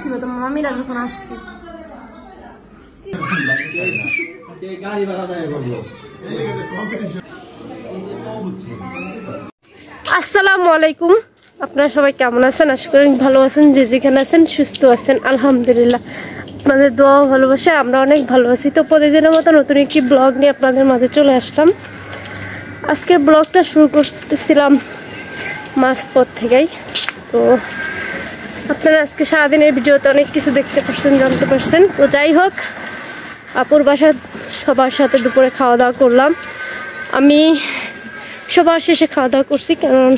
ছিল তো মামিরা যখন আসছে আসসালামু আলাইকুম। আপনারা সবাই কেমন আছেন? আশা করি ভালো আছেন, যে যেখানে আছেন সুস্থ আছেন। আলহামদুলিল্লাহ, আপনাদের দোয়া ভালোবাসা আমরা অনেক ভালো আছি। তো প্রতিদিনের মতো নতুন একটি ব্লগ নিয়ে আপনাদের মাঝে চলে আসলাম। আজকের ব্লগটা শুরু করতেছিলাম মাঝপথ থেকেই। তো আপনারা আজকে সারাদিনের ভিডিওতে অনেক কিছু দেখতে পাচ্ছেন, জানতে পারছেন। তো যাই হোক, আপুর বাসা সবার সাথে দুপুরে খাওয়া দাওয়া করলাম। আমি সবার শেষে খাওয়া দাওয়া করছি, কারণ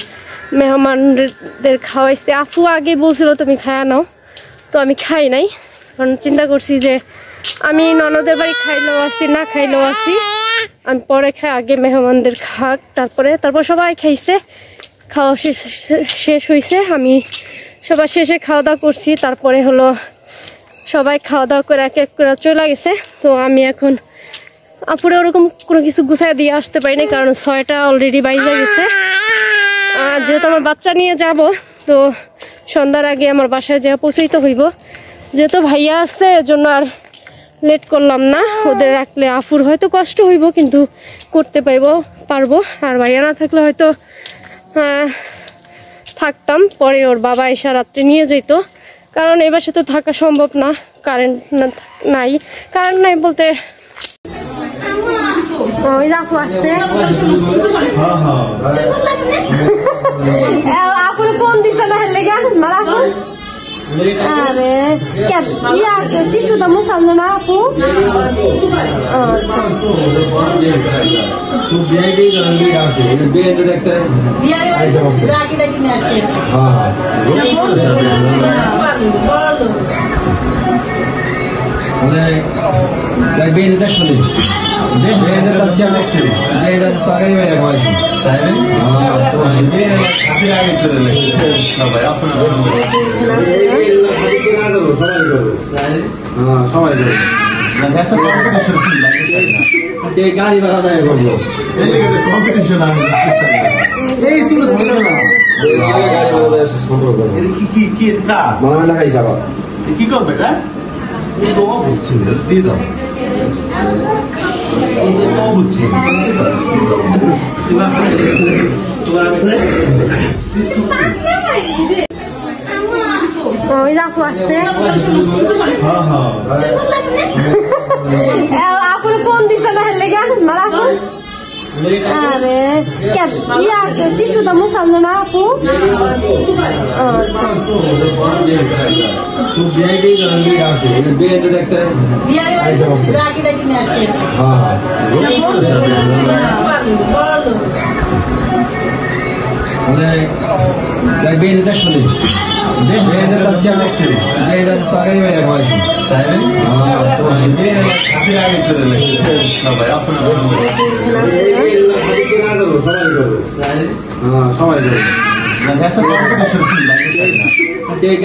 মেহমানদের খাওয়াইছে। আপু আগে বলছিল তুমি খায়া নাও, তো আমি খাই নাই। কারণ চিন্তা করছি যে আমি ননদের বাড়ি খাইলেও আসি, না খাইলেও আসি, আমি পরে খাই, আগে মেহমানদের খাক, তারপর সবাই খাইছে। খাওয়া শেষ হয়েছে, আমি সবার শেষে খাওয়া দাওয়া করছি। তারপরে হলো সবাই খাওয়া দাওয়া করে এক এক করে চলে গেছে। তো আমি এখন আপুরে ওরকম কোনো কিছু গুছাই দিয়ে আসতে পারিনি, কারণ 6টা অলরেডি বাইজে গেছে। আর যেহেতু আমার বাচ্চা নিয়ে যাব, তো সন্ধ্যার আগে আমার বাসায় যা পৌঁছাইতে হইব। যেহেতু ভাইয়া আসছে, এজন্য আর লেট করলাম না। ওদের রাখলে আপুর হয়তো কষ্ট হইব, কিন্তু করতে পারবো। আর ভাইয়া না থাকলে হয়তো থাকতাম, পরে ওর বাবা এসে রাত্রে নিয়ে যেত। কারণ এই বাসে তো থাকা সম্ভব না, কারেন্ট নাই বলতে ওই দেখো আসছে। আপুরে ফোন দিছে না, হেলে গান মারা ফোন। আরে টিস্যু তো মুসাল না আপু। গাড়ি ভাড়া দেয় করবো কম্পিটিশন লাগাই যাবা কি করবে এটা বুঝছি দিয়ে দাও বুঝছি ওই দেখো আসছে। আপুরে ফোন দিছে না, হেলে গান মারা ফোন। আরে টিস্যু তো মুসাল না আপু।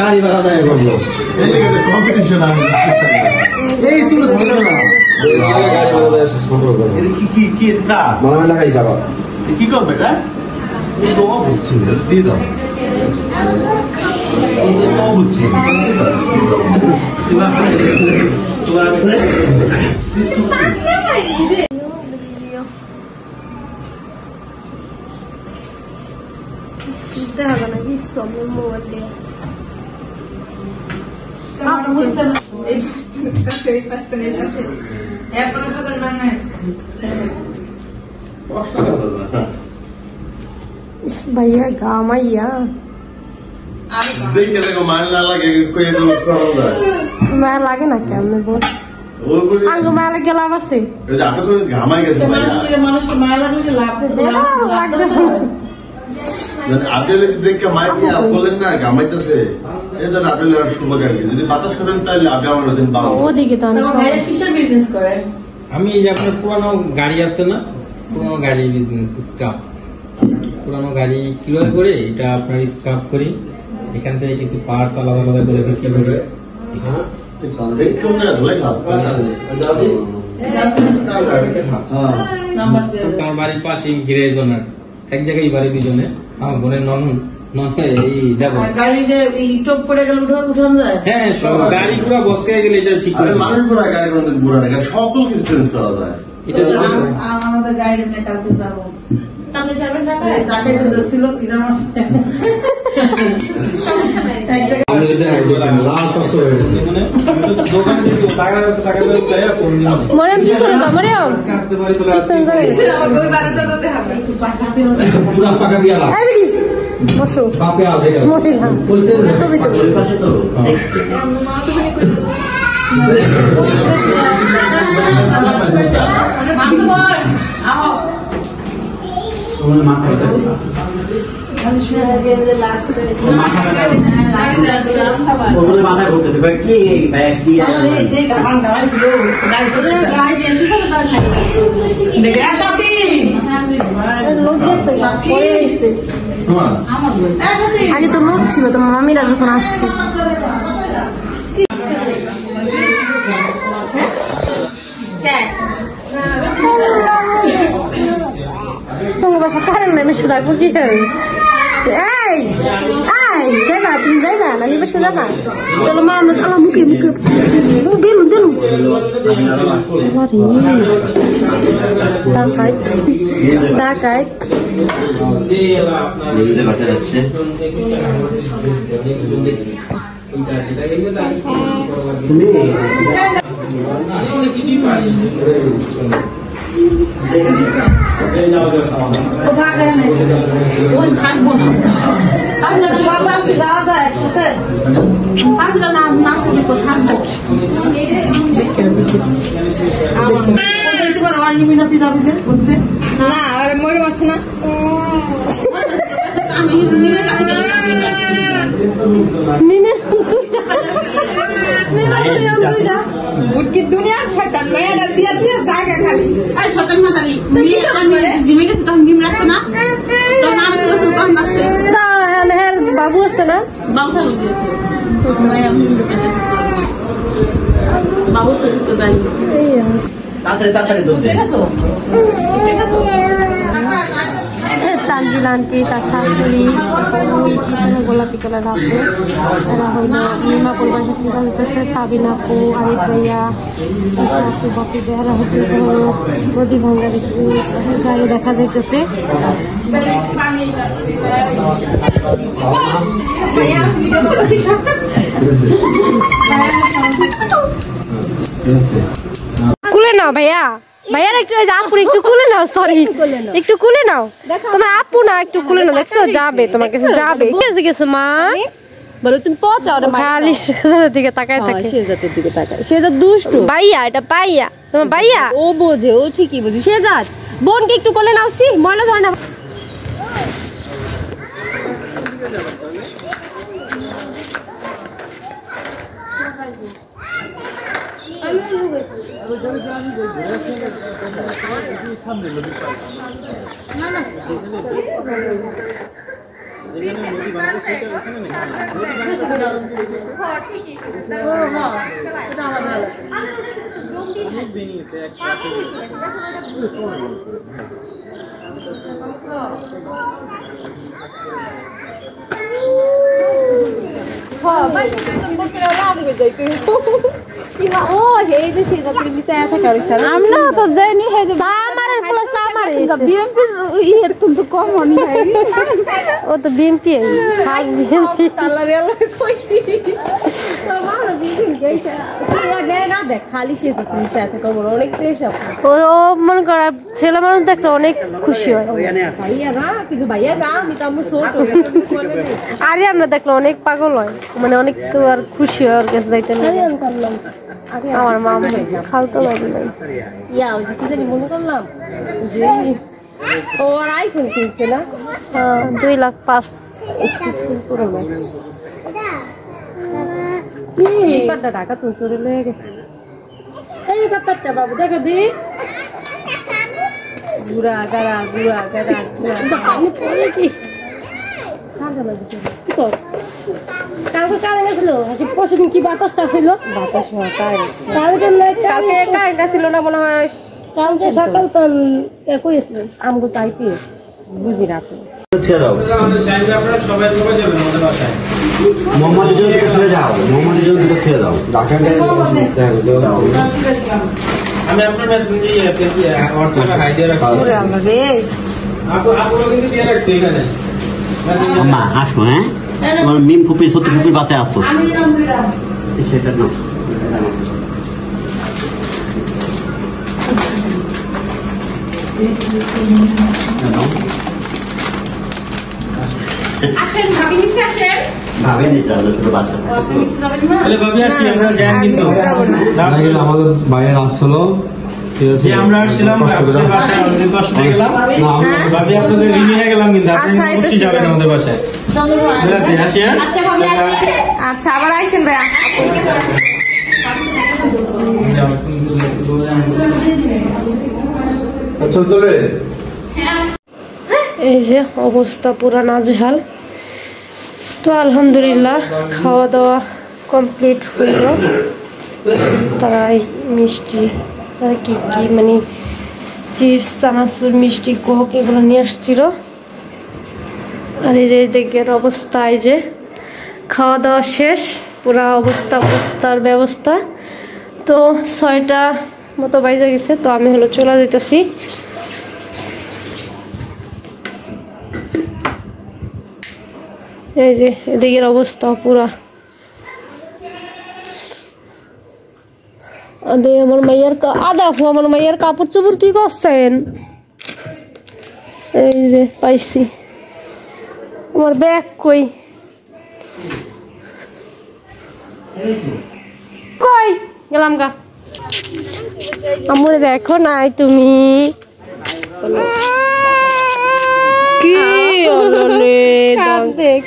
গাড়ি ভাড়া দেয় করবো কম্পিটিশন লাগাই যাবা কি করবে এটা বুঝছি দিয়ে দাও বুঝছি হবে না কি সব মোবাইল দিয়ে भैया गामैया माया लागे ना क्या हमने बोल आंगो माया लगे लाभ से আপনি দেখে মাইকে বলেন না গামাইতেছে, এই জন্য আপনি শুভকামী। যদি বাতাস করেন তাহলে আপনি আমার ওদিন পাবো। ওদিকে তো কিসের বিজনেস করেন? আমি যে আপনার পুরানো গাড়ি আছে না, পুরানো গাড়ি বিজনেস স্ক্রাপ, পুরানো গাড়ি ক্লিয়ার করে এটা আপনার স্ক্রাপ করি। এখান থেকে কিছু পার্টস আলাদা আলাদা করে বিক্রি করি। আমার বাড়ির পাশে গ্যারেজ ওনার, এক জায়গায় বাড়ি দুজনে। আমার বোনের ননদ গাড়ি যে টপ পড়ে গেলে উঠান যায়। হ্যাঁ, সব গাড়ি পুরো বসকে গেলে এটা ঠিক করে মানুষ পুরা গাড়ি কোনোদিন পুরা না, সকল কিছু চেঞ্জ করা যায়। এটা আমাদের গাড়ি নিয়ে কালকে যাবো। কালকে যাবেন ঢাকায়? ঢাকায় তো ছিল কিনা মারছে। মরিয়ম কি করে তো মরিয়ম পিছন ধরে এই বিড়ি বসো মহিলা ছবি তো মাথা করতেছে কি আগে তো লোক ছিল, তো মামিরা যখন আসছে কারেন্ট নেই বেশি থাকবো কি করে? এই যাইবা, তুমি যাইবা নানি বেশি যাবা? চলো মা আমার মুখে মুখে বেলুন বেলুন ডাকাইত ডাকাইত যাচ্ছে না আর মরে মাছ না দুনিয়ার শয়তান মেয়েটা দিয়া দিয়া জায়গা খালি শতান না জানি জিমে গেছে তখন মিম রাখছে না, তখন আমি তখন রাখছে বাবু আছে না, বাবু থাকবে দিয়েছে বাবু তো গাড়ি তাড়াতাড়ি দৌড় তানজিল আন্টি, তার শাশুড়ি, ওই পিছনে গোলাপি কালার আপু, এরা হইল লিমা পরিবার সাথে দিতেছে, সাবিনা আপু, আরিফ ভাইয়া, আপু বাপি বেহারা হচ্ছে নদী ভাঙ্গা গাড়ি দেখা যাইতেছে। কুলে নাও ভাইয়া, ভাইয়ার একটু আপুর একটু কুলে নাও, সরি একটু কুলে নাও, তোমার আপু না একটু কুলে নাও, দেখছো যাবে তোমার কাছে যাবে। কেসে গেছো মা বলো তুমি পচাও রে, খালি শেজাদের দিকে তাকায় থাকে, শেজাদের দিকে তাকায়, শেজাদ দুষ্টু ভাইয়া, এটা ভাইয়া তোমার ভাইয়া, ও বোঝে, ও ঠিকই বোঝে। শেজাদ বোনকে একটু কোলে নাও, সি ময়লা ধরে না। আমরা তো যাইনি, ও তো বিএমপি খালি সে অনেক ও মনে করা ছেলে মানুষ দেখলে অনেক খুশি হয়, কিন্তু ভাইয়া আরে আমরা দেখলে অনেক পাগল হয়, মানে অনেক তো আর খুশি হয় ওর কাছে যাইতে। আমার মা খালতো বাড়ি নাই ইয়া ওই যে কি জানি মনে করলাম যে ও আর আইফোন কিনছে না, 2,05,16 পুরো ম্যাক্স কাটটা টাকা তুই চুরি লয়ে গেছে। এই কাটটা বাবু দেখো দি গুড়া গাড়া গুড়া গাড়া পানি পড়ে কি ঠান্ডা লাগছে কি কর। কালকে কারেন্ট ছিল, পরশুদিন কি বাতাসটা ছিল, বাতাস কালকে কারেন্টটা ছিল না মনে হয়, কালকে সকাল তো কইছিল আমগো তাই পেয়ে বুঝি রাতে। ছেড়ে দাও আপনারা সবাই যাবেন আমাদের বাসায়। মোহাম্মদের জন্য ছেড়ে দাও, মোহাম্মদের জন্য ছেড়ে দাও। আমি আপনার মেসেঞ্জে হোয়াটসঅ্যাপে হাই দিয়ে রাখছি। আপুরা কিন্তু দিয়ে রাখছি এখানে। আম্মা আসো, হ্যাঁ তোমার মিম ফুপি সত্যি ফুপির বাসায় আসো। সেটা না আসেন ভাবি নিচে আসেন ভাবে নিতে হবে তোর বাচ্চা। ও আপনি নিচে যাবেন না তাহলে ভাবি আসি আমরা যাই কিন্তু। আমাদের বাইরে আসছিল, ঠিক আছে, যে আমরা আসছিলাম কষ্ট করে আপনাদের বাসায় আমাদের কষ্ট হয়ে গেলাম। না, আমরা- ভাবি আপনাদের ঋণী হয়ে গেলাম কিন্তু আপনি অবশ্যই যাবেন আমাদের বাসায়। বুঝলেন? আসি হ্যাঁ? আচ্ছা ভাবি আসেন আচ্ছা আবার আসেন ভাইয়া আচ্ছা তবে এই যে অবস্থা পুরা নাজেহাল। তো আলহামদুলিল্লাহ খাওয়া দাওয়া কমপ্লিট হইল। তারা এই মিষ্টি আর কি কি মানে চিপস চানাচুর মিষ্টি কোক এগুলো নিয়ে আসছিল। আর এই যে দিকের অবস্থা, এই যে খাওয়া দাওয়া শেষ, পুরা অবস্থার ব্যবস্থা। তো 6টা মতো বাজে গেছে, তো আমি হলো চলে যেতেছি। এই যে এদিকের অবস্থা পুরা। আমার মাইয়ার কাপড় চোপড় কি করছেন? এই যে পাইছি, আমার ব্যাগ কই কই গেলাম গা। আমার দেখো নাই তুমি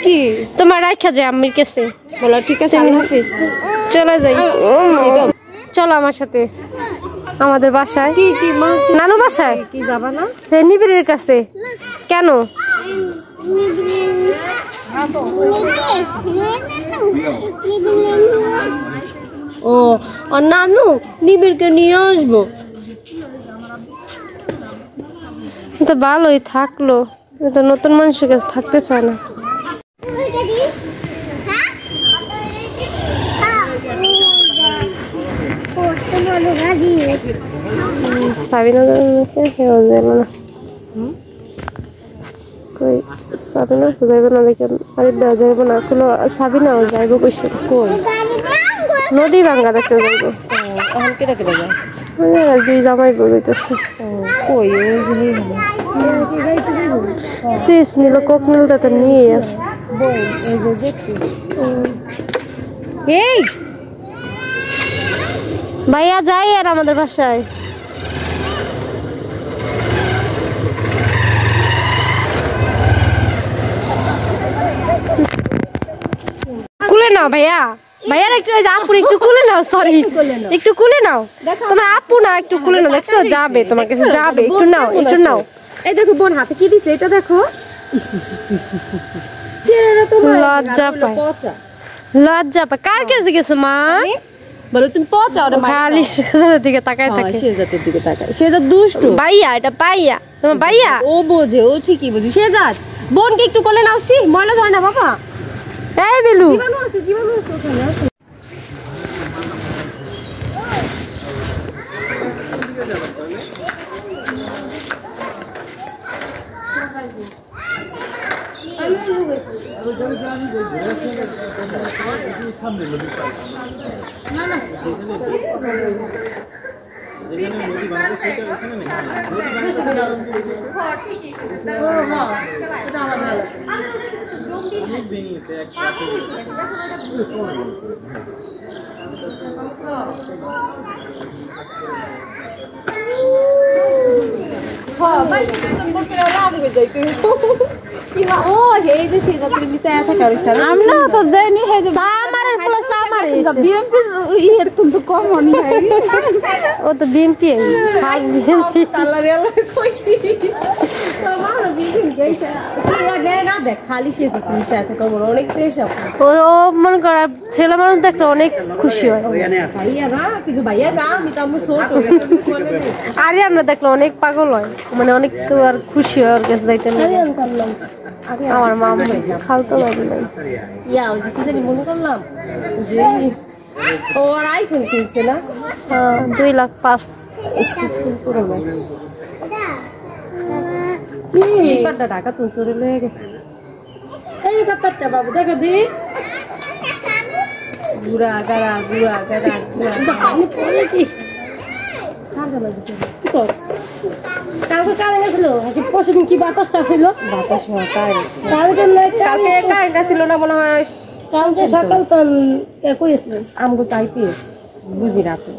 কি তোমার রাখা যায় আম্মির কাছে বলো, ঠিক আছে আল্লাহ হাফেজ, চলে যাই। চলো আমার সাথে আমাদের বাসায়। কি কি নানু বাসায় কি যাবা না? নিবিড়ের কাছে। কেন? ও নানু নিবিড়কে নিয়ে আসবো, তো ভালোই থাকলো, তো নতুন মানুষের কাছে থাকতে চায় না। সাবিনা কই সাবিনা যাইব না দেখেন, আরে যাইব না কোনো সাবিনাও যাইব কইছে। কই নদী ভাঙ্গা দেখতে যাইব। এখন কেটা কেটা যায়? দুই জামাই বলতেছে। কই চিপস নিল, কোক নিল, তাতে নিয়ে এই ভাইয়া যাই আর আমাদের বাসায়। কুলে নাও ভাইয়া, ভাইয়ার একটু আপুর একটু কুলে নাও, সরি একটু কুলে নাও। তোমার আপু না, একটু কুলে নাও, দেখছো যাবে তোমার কাছে যাবে, একটু নাও একটু নাও। এই দেখো বোন হাতে কি দিছে এটা দেখো। লজ্জা পায়, লজ্জা পায়। কার কাছে গেছো মা? বলো তুমি পচা ওরে খালি শেজাদের দিকে তাকায় থাকে। শেজাতের দিকে তাকায়, শেজাত দুষ্টু। ভাইয়া এটা পাইয়া তোমার ভাইয়া, ও বোঝে, ও ঠিকই বোঝে। শেজাত বোনকে একটু কোলে নাও, সি ময়লা ধরে না বাবা। এই বেলু জীবাণু আছে, জীবাণু আছে ওখানে। আমরা তো যাইনি, বিএমপি ইয়ের তো কম মনে হয় ও তো বিএমপি খাস বিএমপি ও মনে কর ছেলে মানুষ দেখলে অনেক খুশি হয় আরে আমরা দেখলে অনেক পাগল হয় মানে অনেক তো আর খুশি হয় ওর কাছে যাইতে আমার মা খালতো বাবু নাই মনে করলাম যে ও আর আইফোন কিনছে না 2,05,000 16 Pro Max ঢাকা তুই চলে লয়ে গেছে এই কাপড়টা বাবু দেখো দি গুড়া গাড়া পানি পড়ে কি কালকে কারেন্ট ছিল পরশুদিন কি বাতাসটা ছিল কালকে কারেন্ট ছিল না মনে হয় কালকে সকাল তো কইছিল আমগো তাই পেয়ে বুঝি রাতে